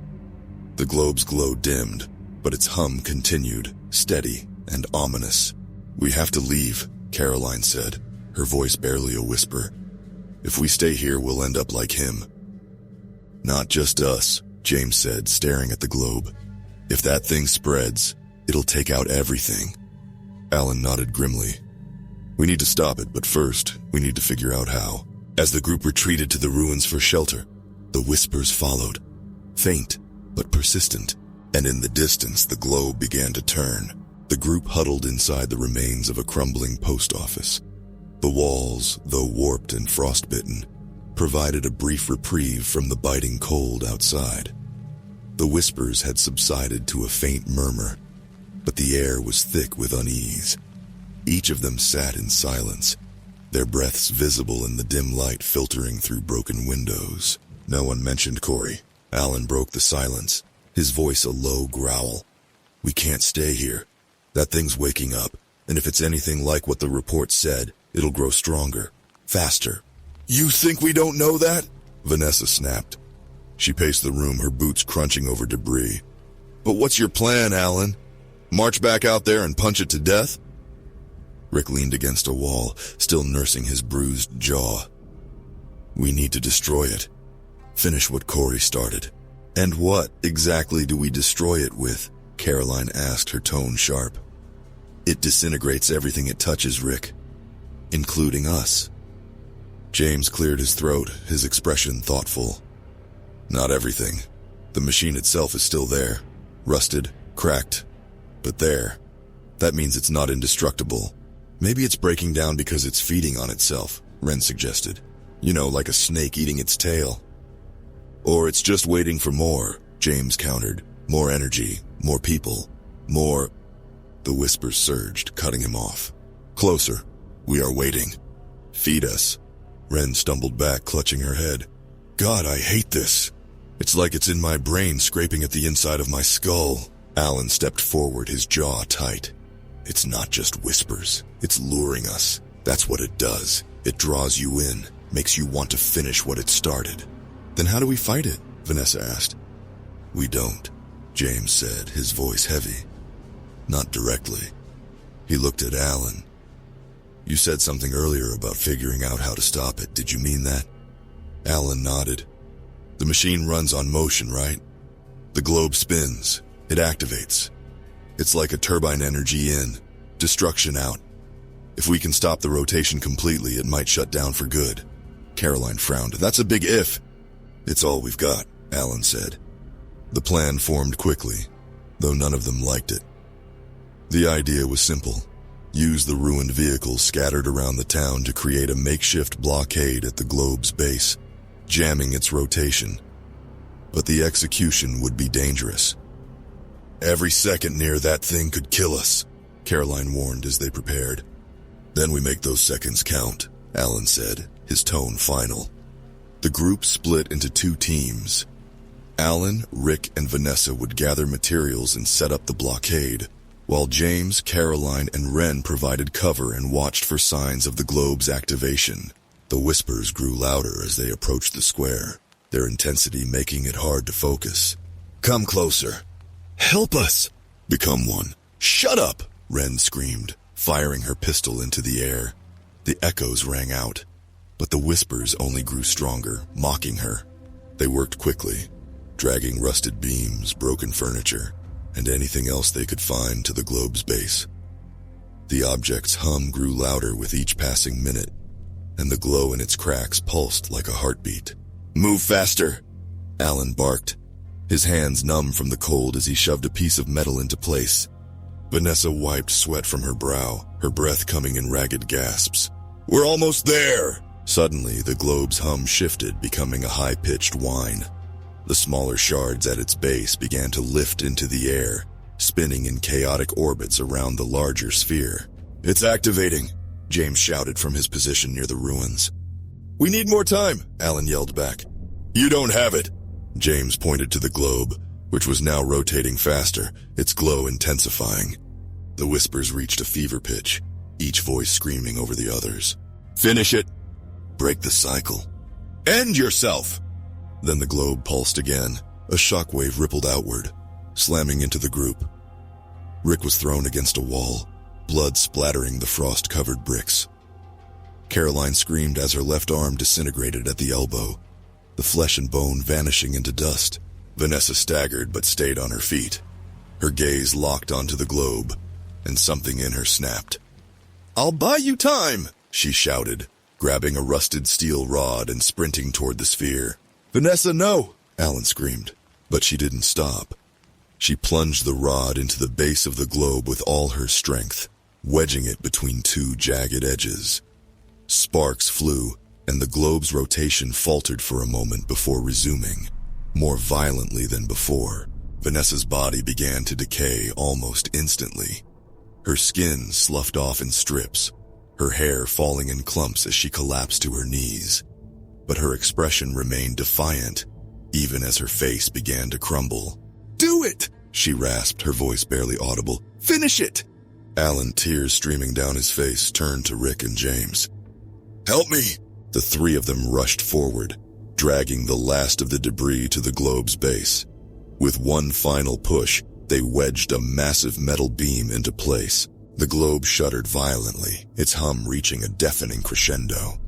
The globe's glow dimmed, but its hum continued, steady and ominous. "We have to leave," Caroline said, her voice barely a whisper. "If we stay here, we'll end up like him." "Not just us," James said, staring at the globe. "If that thing spreads, it'll take out everything." Alan nodded grimly. "We need to stop it, but first, we need to figure out how." As the group retreated to the ruins for shelter, the whispers followed, faint but persistent, and in the distance the globe began to turn. The group huddled inside the remains of a crumbling post office. The walls, though warped and frostbitten, provided a brief reprieve from the biting cold outside. The whispers had subsided to a faint murmur, but the air was thick with unease. Each of them sat in silence, their breaths visible in the dim light filtering through broken windows. No one mentioned Corey. Alan broke the silence, his voice a low growl. "We can't stay here. That thing's waking up, and if it's anything like what the report said, it'll grow stronger, faster." "You think we don't know that?" Vanessa snapped. She paced the room, her boots crunching over debris. "But what's your plan, Alan? March back out there and punch it to death?" Rick leaned against a wall, still nursing his bruised jaw. "We need to destroy it. Finish what Corey started." "And what exactly do we destroy it with?" Caroline asked, her tone sharp. "It disintegrates everything it touches, Rick, including us." James cleared his throat, his expression thoughtful. "Not everything. The machine itself is still there, rusted, cracked, but there. That means it's not indestructible. Maybe it's breaking down because it's feeding on itself," Ren suggested. "You know, like a snake eating its tail." "Or it's just waiting for more," James countered. "More energy, more people, more—" The whispers surged, cutting him off. "Closer. We are waiting. Feed us." Ren stumbled back, clutching her head. "God, I hate this. It's like it's in my brain, scraping at the inside of my skull." Alan stepped forward, his jaw tight. "It's not just whispers. It's luring us. That's what it does. It draws you in, makes you want to finish what it started." "Then how do we fight it?" Vanessa asked. "We don't," James said, his voice heavy. "Not directly." He looked at Alan. "You said something earlier about figuring out how to stop it. Did you mean that?" Alan nodded. "The machine runs on motion, right? The globe spins. It activates. It's like a turbine, energy in, destruction out. If we can stop the rotation completely, it might shut down for good." Caroline frowned. "That's a big if." "It's all we've got," Alan said. The plan formed quickly, though none of them liked it. The idea was simple. Use the ruined vehicles scattered around the town to create a makeshift blockade at the globe's base, jamming its rotation. But the execution would be dangerous. "Every second near that thing could kill us," Caroline warned as they prepared. "Then we make those seconds count," Alan said, his tone final. The group split into two teams. Alan, Rick, and Vanessa would gather materials and set up the blockade, while James, Caroline, and Wren provided cover and watched for signs of the globe's activation. The whispers grew louder as they approached the square, their intensity making it hard to focus. "Come closer. Help us." "Become one." "Shut up," Wren screamed, firing her pistol into the air. The echoes rang out, but the whispers only grew stronger, mocking her. They worked quickly, dragging rusted beams, broken furniture, and anything else they could find to the globe's base. The object's hum grew louder with each passing minute, and the glow in its cracks pulsed like a heartbeat. "Move faster," Alan barked, his hands numb from the cold as he shoved a piece of metal into place. Vanessa wiped sweat from her brow, her breath coming in ragged gasps. "We're almost there!" Suddenly, the globe's hum shifted, becoming a high-pitched whine. The smaller shards at its base began to lift into the air, spinning in chaotic orbits around the larger sphere. "It's activating," James shouted from his position near the ruins. "We need more time," Alan yelled back. "You don't have it." James pointed to the globe, which was now rotating faster, its glow intensifying. The whispers reached a fever pitch, each voice screaming over the others. "Finish it. Break the cycle. End yourself." Then the globe pulsed again. A shockwave rippled outward, slamming into the group. Rick was thrown against a wall, blood splattering the frost-covered bricks. Caroline screamed as her left arm disintegrated at the elbow, the flesh and bone vanishing into dust. Vanessa staggered but stayed on her feet. Her gaze locked onto the globe, and something in her snapped. "I'll buy you time," she shouted, grabbing a rusted steel rod and sprinting toward the sphere. "Vanessa, no!" Alan screamed, but she didn't stop. She plunged the rod into the base of the globe with all her strength, wedging it between two jagged edges. Sparks flew, and the globe's rotation faltered for a moment before resuming, more violently than before. Vanessa's body began to decay almost instantly. Her skin sloughed off in strips, her hair falling in clumps as she collapsed to her knees. But her expression remained defiant, even as her face began to crumble. "Do it!" she rasped, her voice barely audible. "Finish it!" Alan, tears streaming down his face, turned to Rick and James. "Help me!" The three of them rushed forward, dragging the last of the debris to the globe's base. With one final push, they wedged a massive metal beam into place. The globe shuddered violently, its hum reaching a deafening crescendo.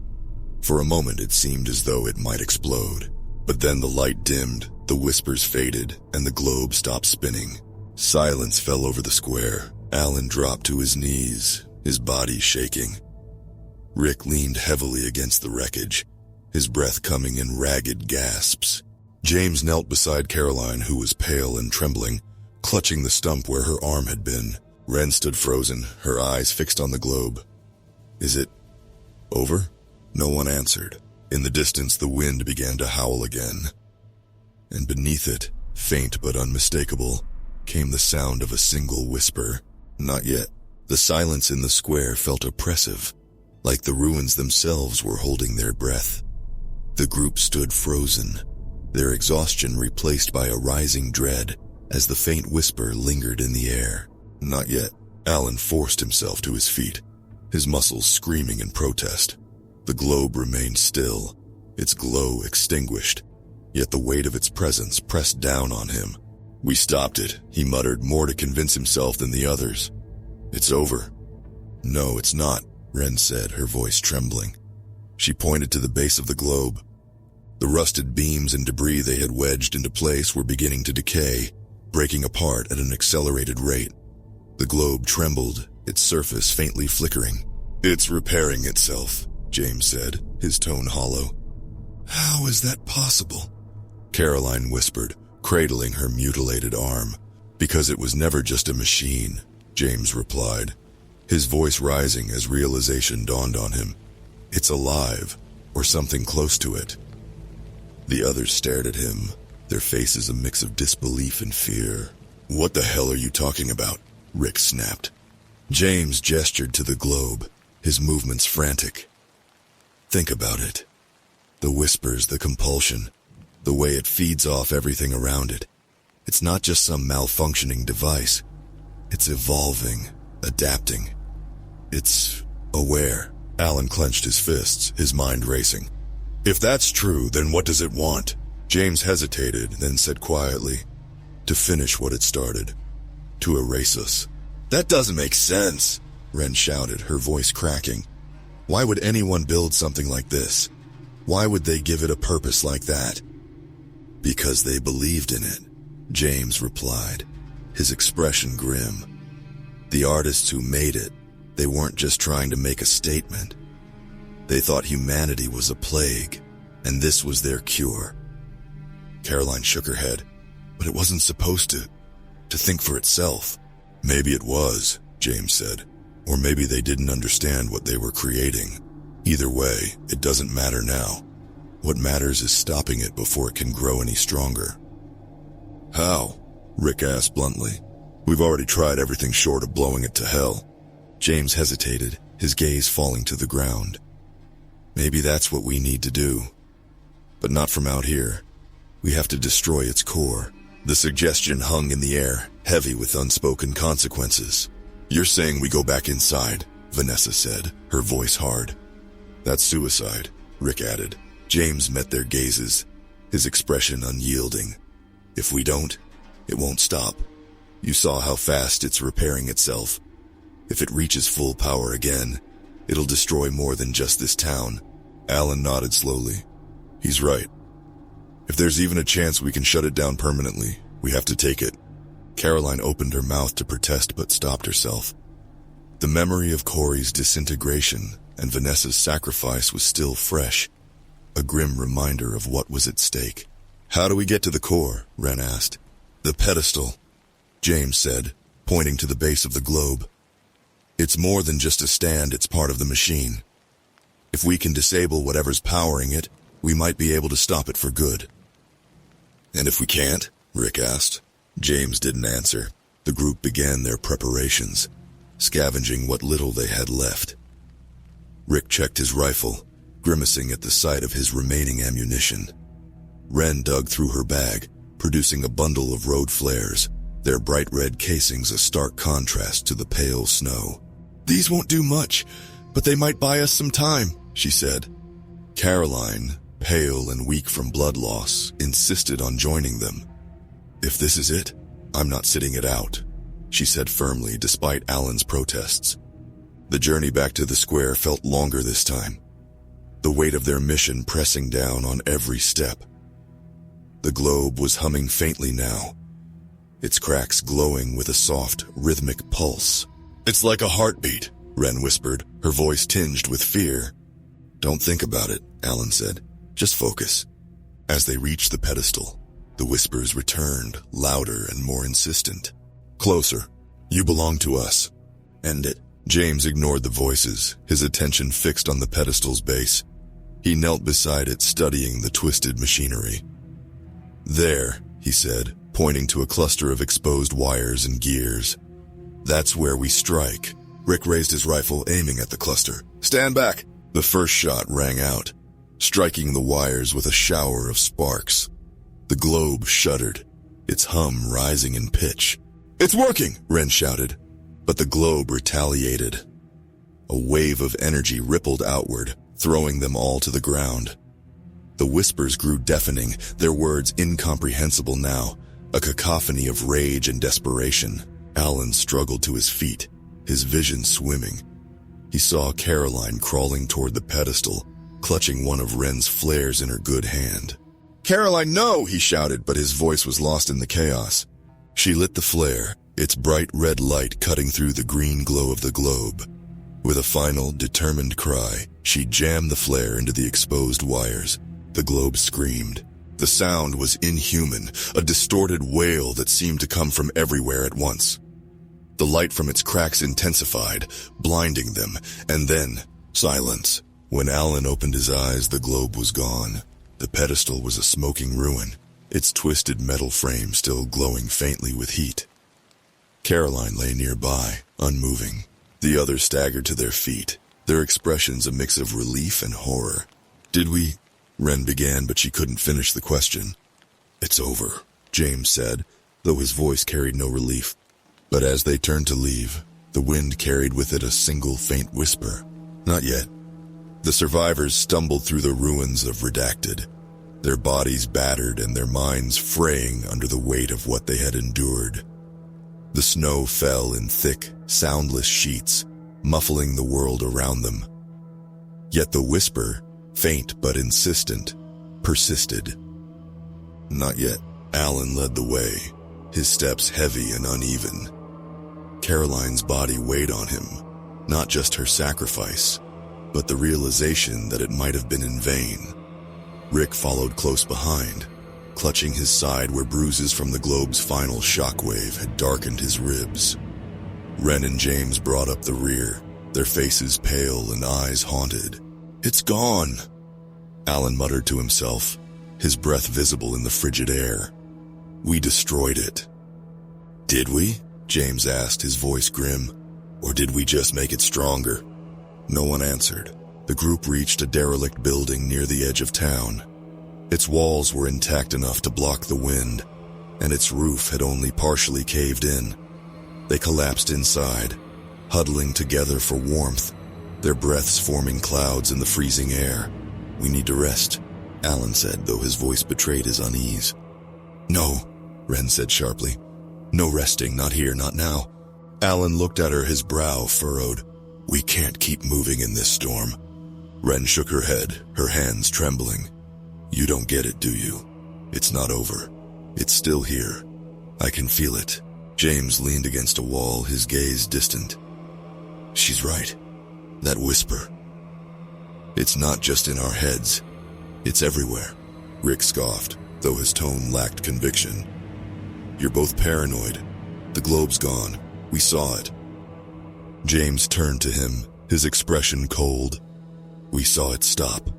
For a moment it seemed as though it might explode. But then the light dimmed, the whispers faded, and the globe stopped spinning. Silence fell over the square. Alan dropped to his knees, his body shaking. Rick leaned heavily against the wreckage, his breath coming in ragged gasps. James knelt beside Caroline, who was pale and trembling, clutching the stump where her arm had been. Wren stood frozen, her eyes fixed on the globe. "Is it over?" No one answered. In the distance, the wind began to howl again. And beneath it, faint but unmistakable, came the sound of a single whisper. "Not yet." The silence in the square felt oppressive, like the ruins themselves were holding their breath. The group stood frozen, their exhaustion replaced by a rising dread as the faint whisper lingered in the air. "Not yet." Alan forced himself to his feet, his muscles screaming in protest. The globe remained still, its glow extinguished, yet the weight of its presence pressed down on him. "We stopped it," he muttered, more to convince himself than the others. "It's over." "No, it's not," Wren said, her voice trembling. She pointed to the base of the globe. The rusted beams and debris they had wedged into place were beginning to decay, breaking apart at an accelerated rate. The globe trembled, its surface faintly flickering. "It's repairing itself," James said, his tone hollow. "How is that possible?" Caroline whispered, cradling her mutilated arm. "Because it was never just a machine," James replied, his voice rising as realization dawned on him. "It's alive, or something close to it." The others stared at him, their faces a mix of disbelief and fear. "What the hell are you talking about?" Rick snapped. James gestured to the globe, his movements frantic. "Think about it. The whispers, the compulsion, the way it feeds off everything around it. It's not just some malfunctioning device. It's evolving, adapting. It's aware. Alan clenched his fists, his mind racing. If that's true, then what does it want? James hesitated, then said quietly, to finish what it started. To erase us. That doesn't make sense, Ren shouted, her voice cracking. Why would anyone build something like this? Why would they give it a purpose like that? Because they believed in it, James replied, his expression grim. The artists who made it, they weren't just trying to make a statement. They thought humanity was a plague, and this was their cure. Caroline shook her head, but it wasn't supposed to think for itself. Maybe it was, James said, or maybe they didn't understand what they were creating. Either way, it doesn't matter now. What matters is stopping it before it can grow any stronger. How? Rick asked bluntly. We've already tried everything short of blowing it to hell. James hesitated, his gaze falling to the ground. Maybe that's what we need to do. But not from out here. We have to destroy its core. The suggestion hung in the air, heavy with unspoken consequences. You're saying we go back inside, Vanessa said, her voice hard. That's suicide, Rick added. James met their gazes, his expression unyielding. If we don't, it won't stop. You saw how fast it's repairing itself. If it reaches full power again, it'll destroy more than just this town. Alan nodded slowly. He's right. If there's even a chance we can shut it down permanently, we have to take it. Caroline opened her mouth to protest but stopped herself. The memory of Corey's disintegration and Vanessa's sacrifice was still fresh, a grim reminder of what was at stake. How do we get to the core? Ren asked. The pedestal, James said, pointing to the base of the globe. It's more than just a stand, it's part of the machine. If we can disable whatever's powering it, we might be able to stop it for good. And if we can't? Rick asked. James didn't answer. The group began their preparations, scavenging what little they had left. Rick checked his rifle, grimacing at the sight of his remaining ammunition. Ren dug through her bag, producing a bundle of road flares, their bright red casings a stark contrast to the pale snow. These won't do much, but they might buy us some time, she said. Caroline, pale and weak from blood loss, insisted on joining them. If this is it, I'm not sitting it out, she said firmly despite Alan's protests. The journey back to the square felt longer this time, the weight of their mission pressing down on every step. The globe was humming faintly now, its cracks glowing with a soft, rhythmic pulse. It's like a heartbeat, Ren whispered, her voice tinged with fear. Don't think about it, Alan said. Just focus. As they reached the pedestal, the whispers returned, louder and more insistent. Closer. You belong to us. End it. James ignored the voices, his attention fixed on the pedestal's base. He knelt beside it, studying the twisted machinery. There, he said, pointing to a cluster of exposed wires and gears. That's where we strike. Rick raised his rifle, aiming at the cluster. Stand back! The first shot rang out, striking the wires with a shower of sparks. The globe shuddered, its hum rising in pitch. It's working, Ren shouted, but the globe retaliated. A wave of energy rippled outward, throwing them all to the ground. The whispers grew deafening, their words incomprehensible now, a cacophony of rage and desperation. Alan struggled to his feet, his vision swimming. He saw Caroline crawling toward the pedestal, clutching one of Ren's flares in her good hand. Caroline, no! He shouted, but his voice was lost in the chaos. She lit the flare, its bright red light cutting through the green glow of the globe. With a final, determined cry, she jammed the flare into the exposed wires. The globe screamed. The sound was inhuman, a distorted wail that seemed to come from everywhere at once. The light from its cracks intensified, blinding them, and then silence. When Alan opened his eyes, the globe was gone. The pedestal was a smoking ruin, its twisted metal frame still glowing faintly with heat. Caroline lay nearby, unmoving. The others staggered to their feet, their expressions a mix of relief and horror. Did we? Ren began, but she couldn't finish the question. It's over, James said, though his voice carried no relief. But as they turned to leave, the wind carried with it a single faint whisper. Not yet. The survivors stumbled through the ruins of Redacted, their bodies battered and their minds fraying under the weight of what they had endured. The snow fell in thick, soundless sheets, muffling the world around them. Yet the whisper, faint but insistent, persisted. Not yet. Alan led the way, his steps heavy and uneven. Caroline's body weighed on him, not just her sacrifice, but the realization that it might have been in vain. Rick followed close behind, clutching his side where bruises from the globe's final shockwave had darkened his ribs. Ren and James brought up the rear, their faces pale and eyes haunted. "It's gone," Alan muttered to himself, his breath visible in the frigid air. "We destroyed it." "Did we?" James asked, his voice grim. "Or did we just make it stronger?" No one answered. The group reached a derelict building near the edge of town. Its walls were intact enough to block the wind, and its roof had only partially caved in. They collapsed inside, huddling together for warmth, their breaths forming clouds in the freezing air. "We need to rest," Alan said, though his voice betrayed his unease. "No," Ren said sharply. "No resting, not here, not now." Alan looked at her, his brow furrowed. "We can't keep moving in this storm." Ren shook her head, her hands trembling. "You don't get it, do you? It's not over. It's still here. I can feel it." James leaned against a wall, his gaze distant. "She's right. That whisper. It's not just in our heads. It's everywhere." Rick scoffed, though his tone lacked conviction. "You're both paranoid. The globe's gone. We saw it." James turned to him, his expression cold. "We saw it stop.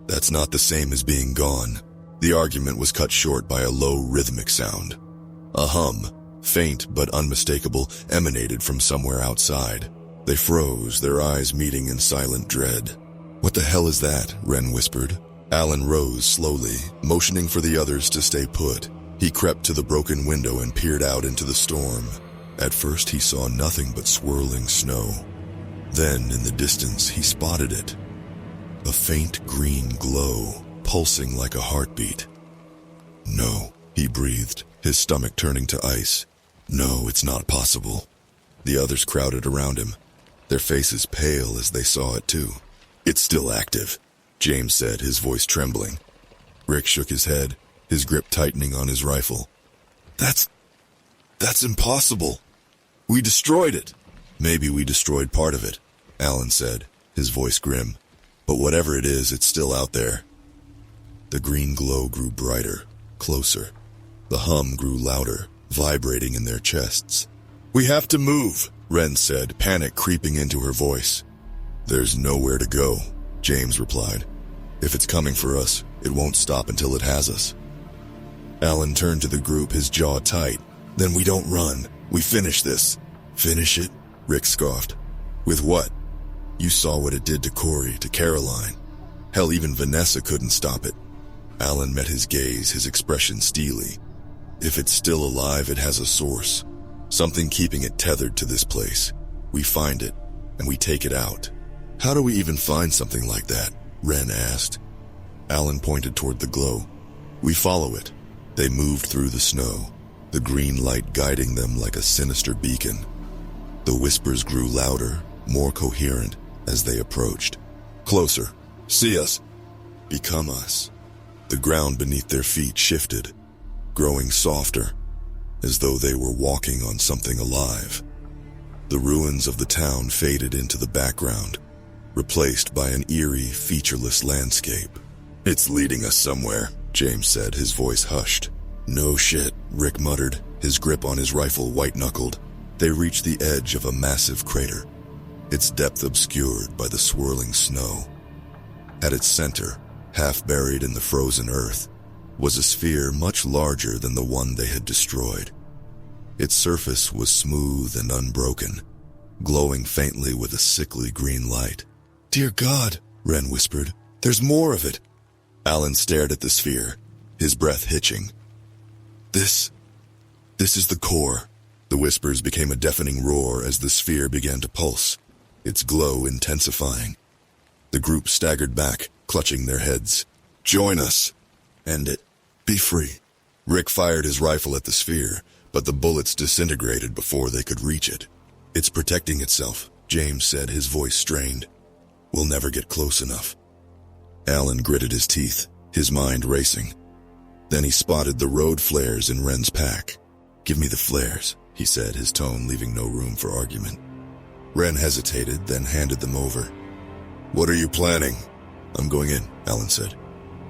That's not the same as being gone." The argument was cut short by a low rhythmic sound. A hum, faint but unmistakable, emanated from somewhere outside. They froze, their eyes meeting in silent dread. "What the hell is that?" Ren whispered. Alan rose slowly, motioning for the others to stay put. He crept to the broken window and peered out into the storm. At first he saw nothing but swirling snow. Then, in the distance, he spotted it. A faint green glow, pulsing like a heartbeat. "No," he breathed, his stomach turning to ice. "No, it's not possible." The others crowded around him, their faces pale as they saw it too. "It's still active," James said, his voice trembling. Rick shook his head, his grip tightening on his rifle. That's impossible. We destroyed it." "Maybe we destroyed part of it," Alan said, his voice grim. "But whatever it is, it's still out there." The green glow grew brighter, closer. The hum grew louder, vibrating in their chests. "We have to move," Ren said, panic creeping into her voice. "There's nowhere to go," James replied. "If it's coming for us, it won't stop until it has us." Alan turned to the group, his jaw tight. "Then we don't run. We finish this." "Finish it?" Rick scoffed. "With what? You saw what it did to Corey, to Caroline. Hell, even Vanessa couldn't stop it." Alan met his gaze, his expression steely. "If it's still alive, it has a source. Something keeping it tethered to this place. We find it, and we take it out." "How do we even find something like that?" Ren asked. Alan pointed toward the glow. "We follow it." They moved through the snow, the green light guiding them like a sinister beacon. The whispers grew louder, more coherent, as they approached. "Closer. See us. Become us." The ground beneath their feet shifted, growing softer, as though they were walking on something alive. The ruins of the town faded into the background, replaced by an eerie, featureless landscape. "It's leading us somewhere," James said, his voice hushed. "No shit," Rick muttered, his grip on his rifle white-knuckled. They reached the edge of a massive crater, its depth obscured by the swirling snow. At its center, half buried in the frozen earth, was a sphere much larger than the one they had destroyed. Its surface was smooth and unbroken, glowing faintly with a sickly green light. "Dear God," Ren whispered, "there's more of it." Alan stared at the sphere, his breath hitching. This is the core, The whispers became a deafening roar as the sphere began to pulse, its glow intensifying. The group staggered back, clutching their heads. "Join us. End it. Be free." Rick fired his rifle at the sphere, but the bullets disintegrated before they could reach it. "It's protecting itself," James said, his voice strained. "We'll never get close enough." Alan gritted his teeth, his mind racing. Then he spotted the road flares in Ren's pack. "Give me the flares," he said, his tone leaving no room for argument. Ren hesitated, then handed them over. "What are you planning?" "I'm going in," Alan said.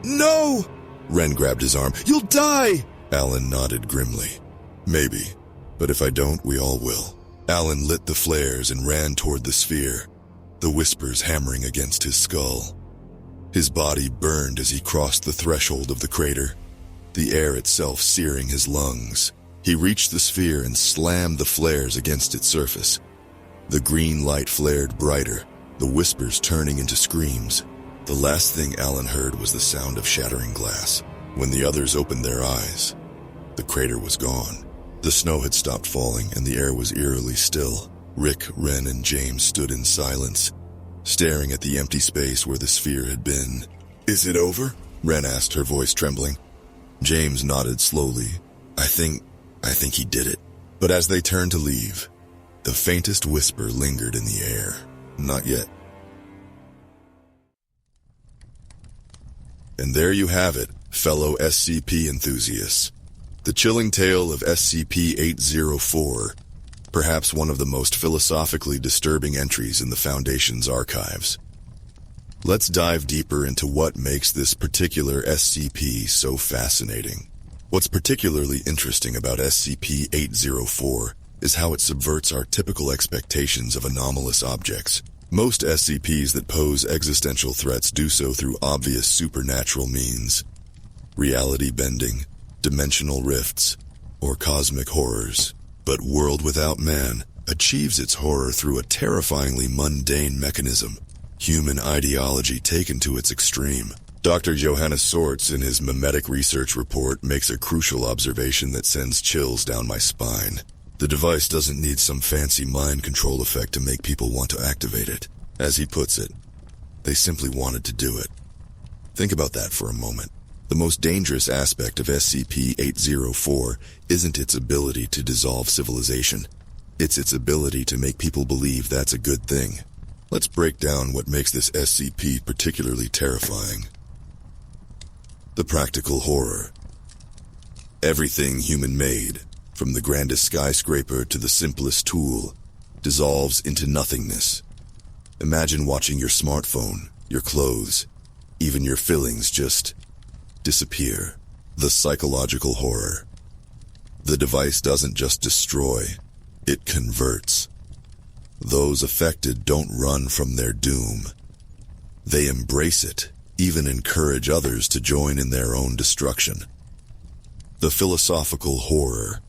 "No!" Ren grabbed his arm. "You'll die!" Alan nodded grimly. "Maybe, but if I don't, we all will." Alan lit the flares and ran toward the sphere, the whispers hammering against his skull. His body burned as he crossed the threshold of the crater, the air itself searing his lungs. He reached the sphere and slammed the flares against its surface. The green light flared brighter, the whispers turning into screams. The last thing Alan heard was the sound of shattering glass. When the others opened their eyes, the crater was gone. The snow had stopped falling and the air was eerily still. Rick, Ren, and James stood in silence, staring at the empty space where the sphere had been. "Is it over?" Ren asked, her voice trembling. James nodded slowly. I think he did it." But as they turned to leave, the faintest whisper lingered in the air. "Not yet." And there you have it, fellow SCP enthusiasts. The chilling tale of SCP-804, perhaps one of the most philosophically disturbing entries in the Foundation's archives. Let's dive deeper into what makes this particular SCP so fascinating. What's particularly interesting about SCP-804 is how it subverts our typical expectations of anomalous objects. Most SCPs that pose existential threats do so through obvious supernatural means. Reality bending, dimensional rifts, or cosmic horrors. But World Without Man achieves its horror through a terrifyingly mundane mechanism, human ideology taken to its extreme. Dr. Johannes Sorts, in his mimetic research report, makes a crucial observation that sends chills down my spine. The device doesn't need some fancy mind control effect to make people want to activate it. As he puts it, they simply wanted to do it. Think about that for a moment. The most dangerous aspect of SCP-804 isn't its ability to dissolve civilization. It's its ability to make people believe that's a good thing. Let's break down what makes this SCP particularly terrifying. The practical horror. Everything human-made, from the grandest skyscraper to the simplest tool, dissolves into nothingness. Imagine watching your smartphone, your clothes, even your fillings just disappear. The psychological horror. The device doesn't just destroy, it converts. Those affected don't run from their doom. They embrace it, even encourage others to join in their own destruction. The philosophical horror.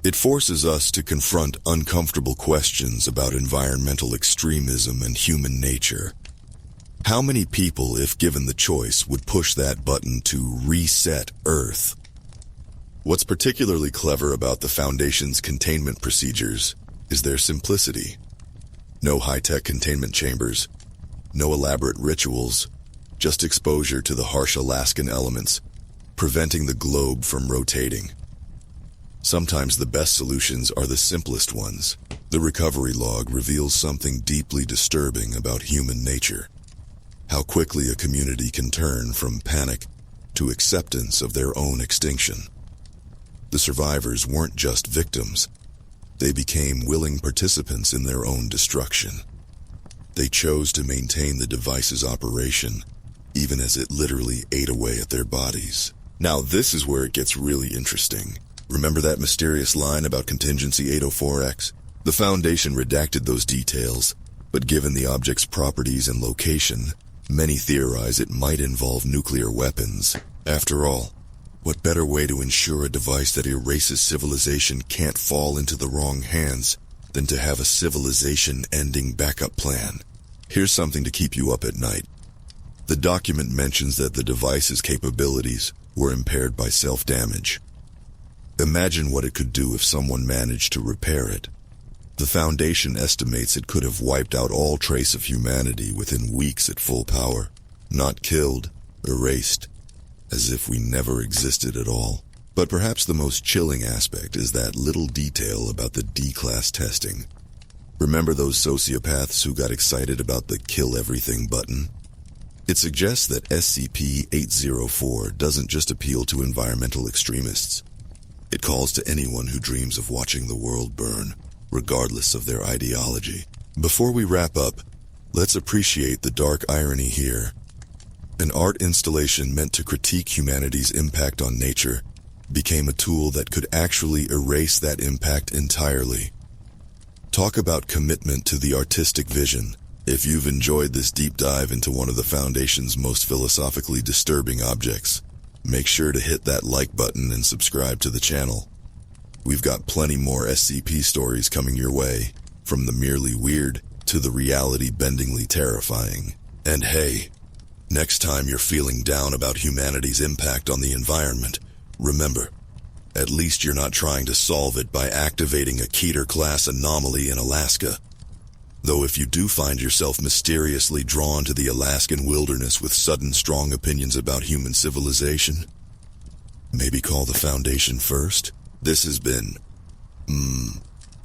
It forces us to confront uncomfortable questions about environmental extremism and human nature. How many people, if given the choice, would push that button to reset Earth? What's particularly clever about the Foundation's containment procedures is their simplicity. No high-tech containment chambers, no elaborate rituals, just exposure to the harsh Alaskan elements, preventing the globe from rotating. Sometimes the best solutions are the simplest ones. The recovery log reveals something deeply disturbing about human nature. How quickly a community can turn from panic to acceptance of their own extinction. The survivors weren't just victims. They became willing participants in their own destruction. They chose to maintain the device's operation, even as it literally ate away at their bodies. Now this is where it gets really interesting. Remember that mysterious line about Contingency 804X? The Foundation redacted those details, but given the object's properties and location, many theorize it might involve nuclear weapons. After all, what better way to ensure a device that erases civilization can't fall into the wrong hands than to have a civilization-ending backup plan? Here's something to keep you up at night. The document mentions that the device's capabilities were impaired by self-damage. Imagine what it could do if someone managed to repair it. The Foundation estimates it could have wiped out all trace of humanity within weeks at full power. Not killed, erased, as if we never existed at all. But perhaps the most chilling aspect is that little detail about the D-class testing. Remember those sociopaths who got excited about the kill everything button? It suggests that SCP-804 doesn't just appeal to environmental extremists. It calls to anyone who dreams of watching the world burn, regardless of their ideology. Before we wrap up, let's appreciate the dark irony here. An art installation meant to critique humanity's impact on nature became a tool that could actually erase that impact entirely. Talk about commitment to the artistic vision. If you've enjoyed this deep dive into one of the Foundation's most philosophically disturbing objects, make sure to hit that like button and subscribe to the channel. We've got plenty more SCP stories coming your way, from the merely weird to the reality-bendingly terrifying. And hey, next time you're feeling down about humanity's impact on the environment, remember, at least you're not trying to solve it by activating a Keter-class anomaly in Alaska. Though if you do find yourself mysteriously drawn to the Alaskan wilderness with sudden strong opinions about human civilization, maybe call the Foundation first. This has been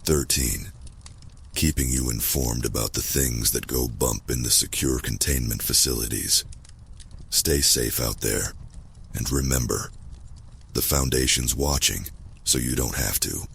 13, keeping you informed about the things that go bump in the secure containment facilities. Stay safe out there, and remember, the Foundation's watching, so you don't have to.